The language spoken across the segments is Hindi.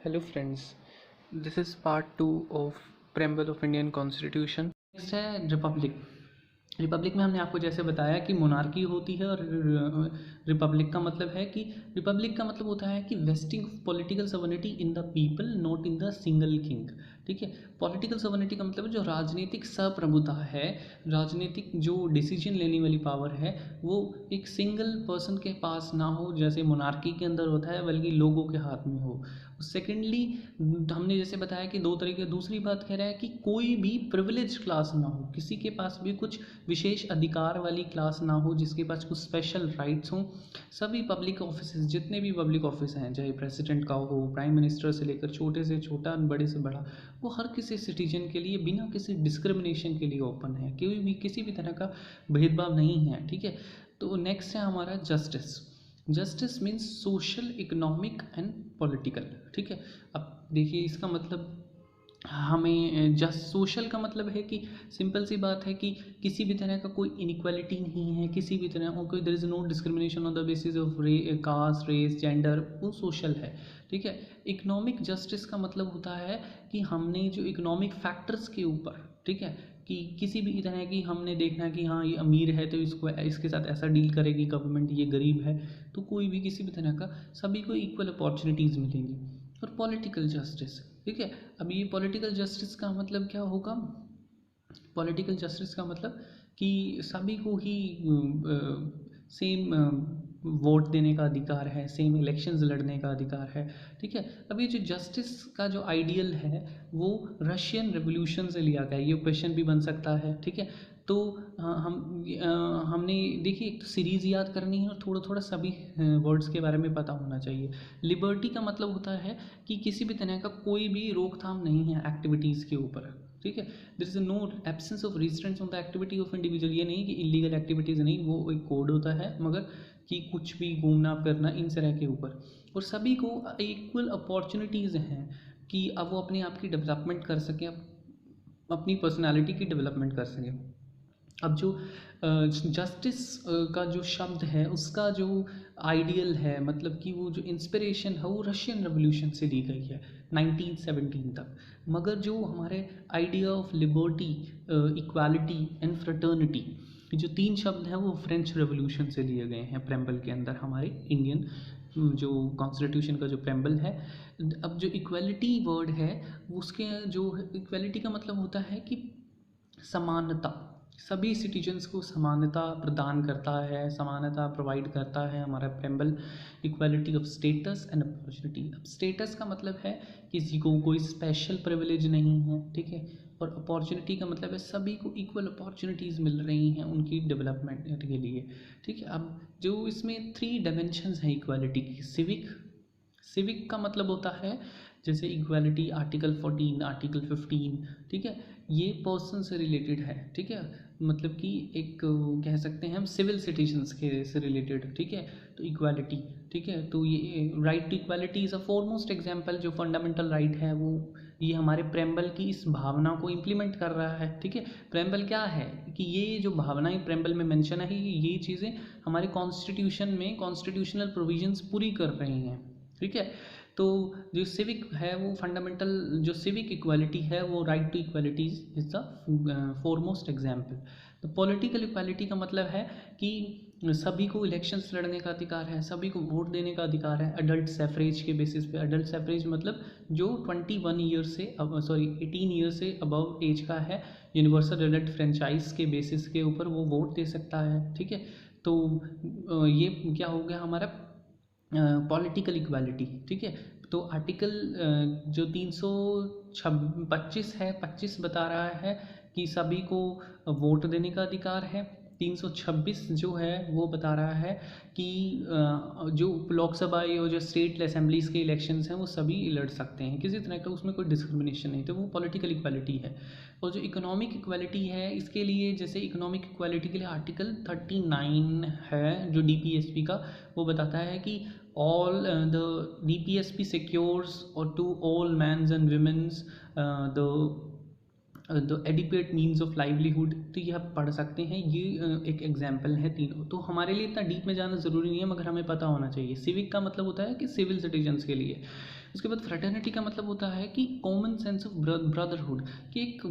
Hello friends, this is part 2 of Preamble of Indian Constitution. Next है रिपब्लिक। रिपब्लिक में हमने आपको जैसे बताया कि मोनार्की होती है और रिपब्लिक का मतलब है कि रिपब्लिक का मतलब होता है कि wasting of political sovereignty in the people not in the single king. ठीक है, पॉलिटिकल सवर्निटी का मतलब जो राजनीतिक सप्रभुता है, राजनीतिक जो डिसीजन लेने वाली पावर है वो एक सिंगल पर्सन के पास ना हो जैसे मोनार्की के अंदर होता है, बल्कि लोगों के हाथ में हो। सेकेंडली हमने जैसे बताया कि दो तरीके, दूसरी बात कह रहा है कि कोई भी प्रिविलेज क्लास ना हो, किसी के पास भी कुछ विशेष अधिकार वाली क्लास ना हो जिसके पास कुछ स्पेशल राइट्स हों। सभी पब्लिक ऑफिस, जितने भी पब्लिक ऑफिस हैं, चाहे प्रेसिडेंट का हो, प्राइम मिनिस्टर से लेकर छोटे से छोटा, बड़े से बड़ा, वो हर किसी सिटीजन के लिए बिना किसी डिस्क्रिमिनेशन के लिए ओपन है, कोई भी किसी भी तरह का भेदभाव नहीं है। ठीक है, तो नेक्स्ट है हमारा justice. Justice means social, economic and political. ठीक है, अब देखिए इसका मतलब हमें जस्ट सोशल का मतलब है कि सिंपल सी बात है कि किसी भी तरह का कोई इनइक्वालिटी नहीं है, किसी भी तरह कोई there is no discrimination on the basis of caste, race, gender, वो सोशल है। ठीक है, इकोनॉमिक जस्टिस का मतलब होता है कि हमने जो इकोनॉमिक फैक्टर्स के ऊपर, ठीक है, कि किसी भी तरह की हमने देखना कि हाँ ये अमीर है तो इसको इसके साथ ऐसा डील करेगी गवर्नमेंट, ये गरीब है तो कोई भी किसी भी तरह का, सभी को इक्वल अपॉर्चुनिटीज़ मिलेंगी। और पॉलिटिकल जस्टिस, ठीक है, अब ये पॉलिटिकल जस्टिस का मतलब क्या होगा? पॉलिटिकल जस्टिस का मतलब कि सभी को ही सेम वोट देने का अधिकार है, सेम इलेक्शंस लड़ने का अधिकार है। ठीक है, अब ये जो जस्टिस का जो आइडियल है वो रशियन रेवोल्यूशन से लिया गया है, ये क्वेश्चन भी बन सकता है। ठीक है, तो हमने देखिए एक तो सीरीज़ याद करनी है और थोड़ा थोड़ा सभी वर्ड्स के बारे में पता होना चाहिए। लिबर्टी का मतलब होता है कि किसी भी तरह का कोई भी रोकथाम नहीं है एक्टिविटीज़ के ऊपर। ठीक है, there is no absence of restraints on the activity of individual. ये नहीं कि इलीगल एक्टिविटीज़ नहीं, वो एक कोड होता है, मगर कि कुछ भी घूमना फिरना इन तरह के ऊपर। और सभी को इक्वल अपॉर्चुनिटीज़ हैं कि अब वो अपने आप की डेवलपमेंट कर सकें, अपनी पर्सनालिटी की डेवलपमेंट कर सकें। अब जो जस्टिस का जो शब्द है उसका जो आइडियल है, मतलब कि वो जो इंस्पिरेशन है वो रशियन रेवोल्यूशन से ली गई है 1917 तक। मगर जो हमारे idea of liberty, equality and fraternity, जो तीन शब्द हैं वो फ्रेंच रेवोल्यूशन से लिए गए हैं प्रेम्बल के अंदर, हमारे इंडियन जो कॉन्स्टिट्यूशन का जो प्रेम्बल है। अब जो इक्वालिटी वर्ड है उसके जो इक्वालिटी का मतलब होता है कि समानता, सभी सिटीजन्स को समानता प्रदान करता है, समानता प्रोवाइड करता है हमारा preamble. Equality of status and opportunity. अब स्टेटस का मतलब है किसी को कोई स्पेशल प्रिविलेज नहीं है। ठीक है, और अपॉर्चुनिटी का मतलब है सभी को इक्वल अपॉर्चुनिटीज़ मिल रही हैं उनकी डेवलपमेंट के लिए। ठीक है, अब जो इसमें थ्री डायमेंशंस हैं इक्वालिटी की। सिविक, सिविक का मतलब होता है जैसे इक्वालिटी आर्टिकल 14, आर्टिकल 15। ठीक है, ये पर्सन से रिलेटेड है। ठीक है, मतलब कि एक कह सकते हैं हम सिविल सिटीजन्स के से रिलेटेड। ठीक है, तो इक्वालिटी, ठीक है, तो ये right to equality is a foremost example, जो फंडामेंटल राइट है वो ये हमारे प्रेम्बल की इस भावना को इम्प्लीमेंट कर रहा है। ठीक है, प्रेम्बल क्या है कि ये जो भावनाएं प्रेम्बल में मेंशन है ये चीज़ें हमारे कॉन्स्टिट्यूशन में कॉन्स्टिट्यूशनल प्रोविजंस पूरी कर रही हैं। ठीक है, तो जो सिविक है वो फंडामेंटल, जो सिविक इक्वालिटी है वो right to equality is the foremost example. तो पॉलिटिकल इक्वालिटी का मतलब है कि सभी को इलेक्शंस लड़ने का अधिकार है, सभी को वोट देने का अधिकार है अडल्ट सैफरेज के बेसिस पे। अडल्ट सैफरेज मतलब जो 21 ईयर से 18 ईयर से अबव एज का है, यूनिवर्सल एडल्ट फ्रेंचाइज के बेसिस के ऊपर वो वोट दे सकता है। ठीक है, तो ये क्या हो गया हमारा पॉलिटिकल इक्वालिटी। ठीक है, तो आर्टिकल जो 325 है, 25 बता रहा है कि सभी को वोट देने का अधिकार है। 326 जो है वो बता रहा है कि जो लोकसभा या जो स्टेट असेंबलीज़ के इलेक्शंस हैं वो सभी लड़ सकते हैं, किसी तरह का उसमें कोई डिस्क्रिमिनेशन नहीं, तो वो पॉलिटिकल इक्वालिटी है। और जो इकोनॉमिक इक्वालिटी है इसके लिए, जैसे इकोनॉमिक इक्वालिटी के लिए आर्टिकल 39 है जो डीपीएसपी का, वो बताता है कि all the DPSP secures or to all men's and women's the the adequate means of livelihood, तो ये आप पढ़ सकते हैं। ये एक एग्जाम्पल है तीनों। तो हमारे लिए इतना डीप में जाना ज़रूरी नहीं है, मगर हमें पता होना चाहिए। सिविक का मतलब होता है कि सिविल सिटीजन्स के लिए। उसके बाद फ्रेटर्निटी का मतलब होता है कि कॉमन सेंस ऑफ ब्रदरहुड, कि एक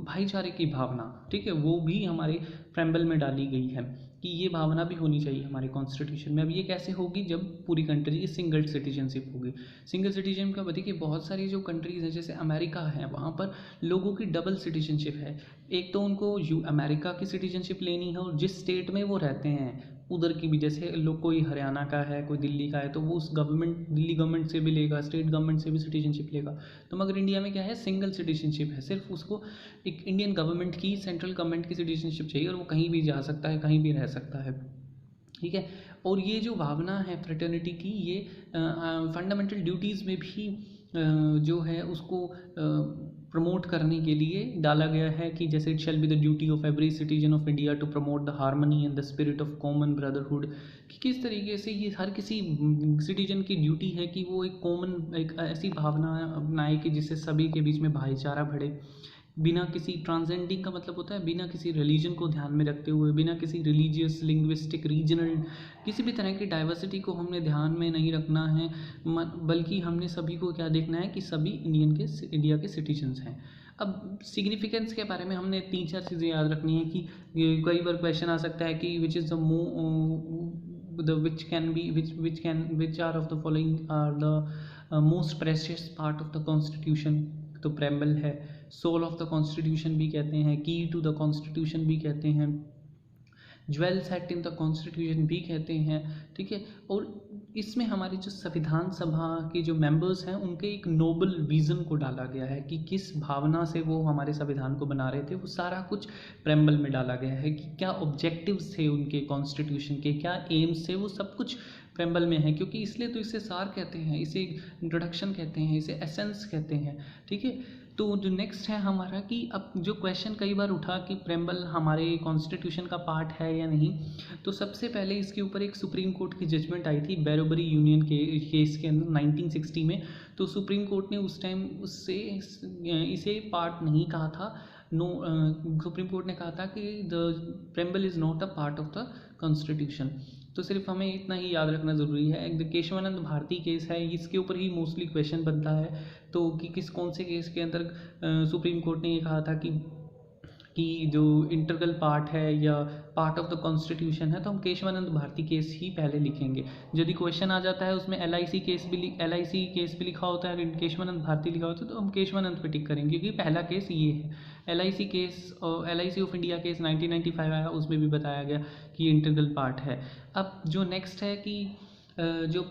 भाईचारे की भावना, ठीक है, वो भी हमारे प्रेम्बल में डाली गई है कि ये भावना भी होनी चाहिए हमारे कॉन्स्टिट्यूशन में। अब ये कैसे होगी, जब पूरी कंट्री की सिंगल सिटीजनशिप होगी। सिंगल सिटीजन का देखिए बहुत सारी जो कंट्रीज़ हैं, जैसे अमेरिका है, वहाँ पर लोगों की डबल सिटीजनशिप है। एक तो उनको अमेरिका की सिटीजनशिप लेनी है, और जिस स्टेट में वो रहते हैं उधर की भी, जैसे लोग कोई हरियाणा का है, कोई दिल्ली का है, तो वो उस गवर्नमेंट, दिल्ली गवर्नमेंट से भी लेगा, स्टेट गवर्नमेंट से भी सिटीजनशिप लेगा। तो मगर इंडिया में क्या है, सिंगल सिटीजनशिप है। सिर्फ उसको एक इंडियन गवर्नमेंट की, सेंट्रल गवर्नमेंट की सिटीजनशिप चाहिए, और वो कहीं भी जा सकता है, कहीं भी रह सकता है, ठीक है। और ये जो भावना है फ्रेटर्निटी की, ये फंडामेंटल ड्यूटीज़ में भी जो है उसको प्रमोट करने के लिए डाला गया है कि जैसे it shall be the duty of every citizen of India to promote the harmony and the spirit of common brotherhood, कि किस तरीके से ये हर किसी सिटीजन की ड्यूटी है कि वो एक कॉमन, एक ऐसी भावना अपनाए कि जिससे सभी के बीच में भाईचारा बढ़े, बिना किसी ट्रांसेंडिंग का मतलब होता है बिना किसी रिलीजन को ध्यान में रखते हुए, बिना किसी रिलीजियस, लिंग्विस्टिक, रीजनल किसी भी तरह की डाइवर्सिटी को हमने ध्यान में नहीं रखना है, बल्कि हमने सभी को क्या देखना है कि सभी इंडिया के सिटीजन्स हैं। अब सिग्निफिकेंस के बारे में हमने 3-4 चीज़ें याद रखनी है कि कई बार क्वेश्चन आ सकता है कि which is the which are of the following are the most precious part of the constitution. तो प्रेम्बल है, सोल ऑफ द कॉन्स्टिट्यूशन भी कहते हैं, की टू द कॉन्स्टिट्यूशन भी कहते हैं, jewel set in the constitution भी कहते हैं, ठीक है। और इसमें हमारी जो संविधान सभा के जो मेंबर्स हैं उनके एक नोबल विज़न को डाला गया है कि किस भावना से वो हमारे संविधान को बना रहे थे, वो सारा कुछ प्रेम्बल में डाला गया है कि क्या ऑब्जेक्टिव्स थे उनके कॉन्स्टिट्यूशन के, क्या एम्स थे, वो सब कुछ प्रेम्बल में है। क्योंकि इसलिए तो इसे सार कहते हैं, इसे इंट्रोडक्शन कहते हैं, इसे एसेंस कहते हैं, ठीक है। तो जो नेक्स्ट है हमारा कि अब जो क्वेश्चन कई बार उठा कि प्रेम्बल हमारे कॉन्स्टिट्यूशन का पार्ट है या नहीं, तो सबसे पहले इसके ऊपर एक सुप्रीम कोर्ट की जजमेंट आई थी बैरोबरी यूनियन के केस के अंदर 1960 में। तो सुप्रीम कोर्ट ने उस टाइम उससे इसे पार्ट नहीं कहा था। सुप्रीम कोर्ट ने कहा था कि the preamble is not a part of the constitution. तो सिर्फ हमें इतना ही याद रखना ज़रूरी है। एक केशवानंद भारती केस है, इसके ऊपर ही मोस्टली क्वेश्चन बनता है। तो कि कौन से केस के अंदर सुप्रीम कोर्ट ने ये कहा था कि जो इंटीग्रल पार्ट है या पार्ट ऑफ द कॉन्स्टिट्यूशन है, तो हम केशवानंद भारती केस ही पहले लिखेंगे। यदि क्वेश्चन आ जाता है उसमें LIC केस भी लिखा होता है, केशवानंद भारती लिखा होता है, तो हम केशवानंद पे टिक करेंगे क्योंकि पहला केस ये है। LIC केस और LIC ऑफ इंडिया केस 1995 आया, उसमें भी बताया गया कि ये इंटीग्रल पार्ट है। अब जो नेक्स्ट है कि जो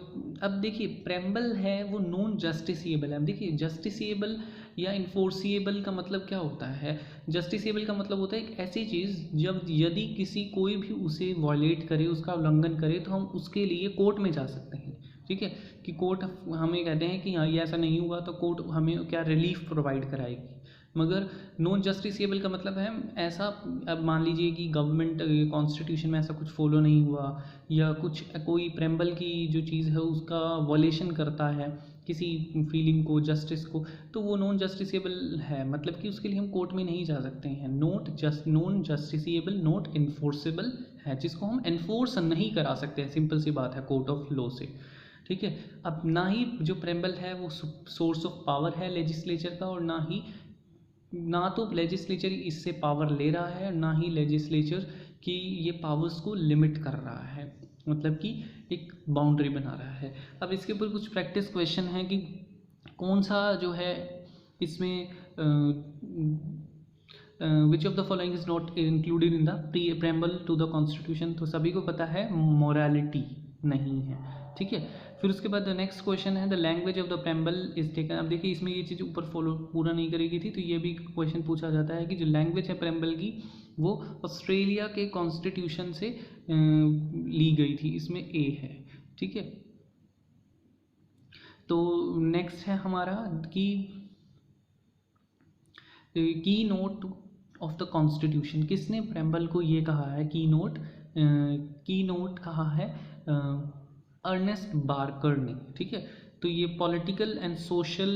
अब देखिए प्रेम्बल है वो नॉन जस्टिसिएबल है। अब देखिए जस्टिसिएबल या इन्फोर्सिएबल का मतलब क्या होता है। जस्टिसिएबल का मतलब होता है एक ऐसी चीज़ जब यदि किसी कोई भी उसे वॉयलेट करे, उसका उल्लंघन करे, तो हम उसके लिए कोर्ट में जा सकते हैं, ठीक है। कि कोर्ट हमें कहते हैं कि हाँ ये ऐसा नहीं हुआ, तो कोर्ट हमें क्या रिलीफ प्रोवाइड कराएगी। मगर नॉन जस्टिसिएबल का मतलब है ऐसा, अब मान लीजिए कि गवर्नमेंट कॉन्स्टिट्यूशन में ऐसा कुछ फॉलो नहीं हुआ या कुछ कोई प्रेम्बल की जो चीज़ है उसका वॉलेशन करता है किसी फीलिंग को, जस्टिस को, तो वो नॉन जस्टिसिएबल है। मतलब कि उसके लिए हम कोर्ट में नहीं जा सकते हैं। नॉन जस्टिसिएबल, नॉट इन्फोर्सेबल है, जिसको हम एनफोर्स नहीं करा सकते हैं, सिंपल सी बात है, कोर्ट ऑफ लॉ से, ठीक है। अब ना ही जो प्रेम्बल है वो सोर्स ऑफ पावर है लेजिस्लेचर का, और ना तो लेजिस्लेचर इससे पावर ले रहा है, ना ही लेजिस्लेचर की ये पावर्स को लिमिट कर रहा है, मतलब कि एक बाउंड्री बना रहा है। अब इसके ऊपर कुछ प्रैक्टिस क्वेश्चन है कि कौन सा जो है इसमें which of the following is not included in the preamble to the constitution. तो सभी को पता है मोरालिटी नहीं है, ठीक है। फिर उसके बाद नेक्स्ट क्वेश्चन है the language of the preamble is taken. अब देखिए इसमें ये चीज़ ऊपर फॉलो पूरा नहीं करेगी थी, तो ये भी क्वेश्चन पूछा जाता है कि जो लैंग्वेज है प्रेम्बल की वो ऑस्ट्रेलिया के कॉन्स्टिट्यूशन से ली गई थी, इसमें A है, ठीक है। तो नेक्स्ट है हमारा की नोट ऑफ द कॉन्स्टिट्यूशन। किसने प्रेम्बल को ये कहा है की नोट कहा है अर्नेस्ट बार्कर ने, ठीक है। तो ये पॉलिटिकल एंड सोशल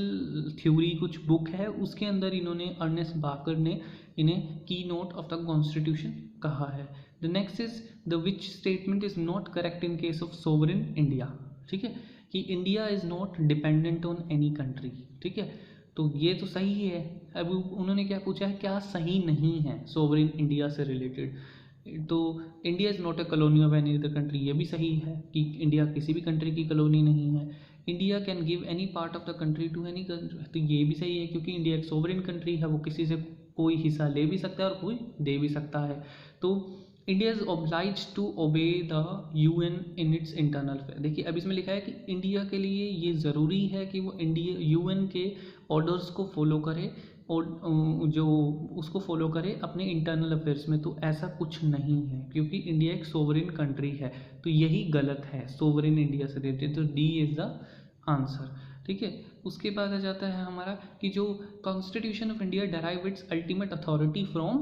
थ्योरी कुछ बुक है, उसके अंदर इन्होंने अर्नेस्ट बाकर ने इन्हें की नोट ऑफ द कॉन्स्टिट्यूशन कहा है। The next is the which statement is not correct in case of sovereign India, ठीक है, कि India is not dependent on any country, ठीक है, तो ये तो सही है। अब उन्होंने क्या पूछा है, क्या सही नहीं है सोवरेन इंडिया से रिलेटेड, तो India is not a colony of any other country, ये भी सही है कि इंडिया किसी भी कंट्री की कॉलोनी नहीं है। India can give any part of the country to any country, तो ये भी सही है क्योंकि इंडिया एक सोवरेन कंट्री है, वो किसी से कोई हिस्सा ले भी सकता है और कोई दे भी सकता है। तो India is oblige to obey the UN in its internal affair. देखिए अब इसमें लिखा है कि इंडिया के लिए ये ज़रूरी है कि वो इंडिया यूएन के ऑर्डर्स को फॉलो करे और जो उसको फॉलो करे अपने इंटरनल अफेयर्स में, तो ऐसा कुछ नहीं है क्योंकि इंडिया एक सोवरेन कंट्री है, तो यही गलत है सोवरेन इंडिया से रिलेटेड, तो डी इज़ द आंसर, ठीक है। उसके बाद आ जाता है हमारा कि जो constitution of India derive its ultimate authority from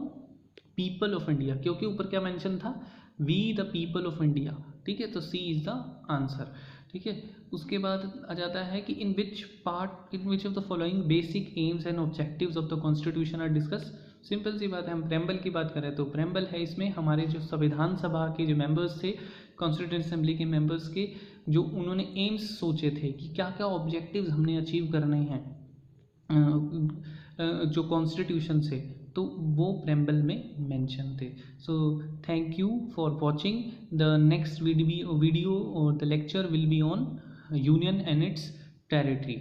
people of India, क्योंकि ऊपर क्या मेंशन था, we the people of India, ठीक है, तो सी इज़ द आंसर, ठीक है। उसके बाद आ जाता है कि in which of the following basic aims and objectives of the constitution are discuss. Simple सी बात है, हम प्रेम्बल की बात करें तो प्रेम्बल है, इसमें हमारे जो संविधान सभा के जो मेंबर्स थे, कॉन्स्टिट्यूंट असेंबली के मेंबर्स के, जो उन्होंने एम्स सोचे थे कि क्या क्या ऑब्जेक्टिव्स हमने अचीव करने हैं जो कॉन्स्टिट्यूशन से, तो वो प्रेम्बल में मेंशन थे। So thank you for watching the next video और the lecture will be on union and its territory.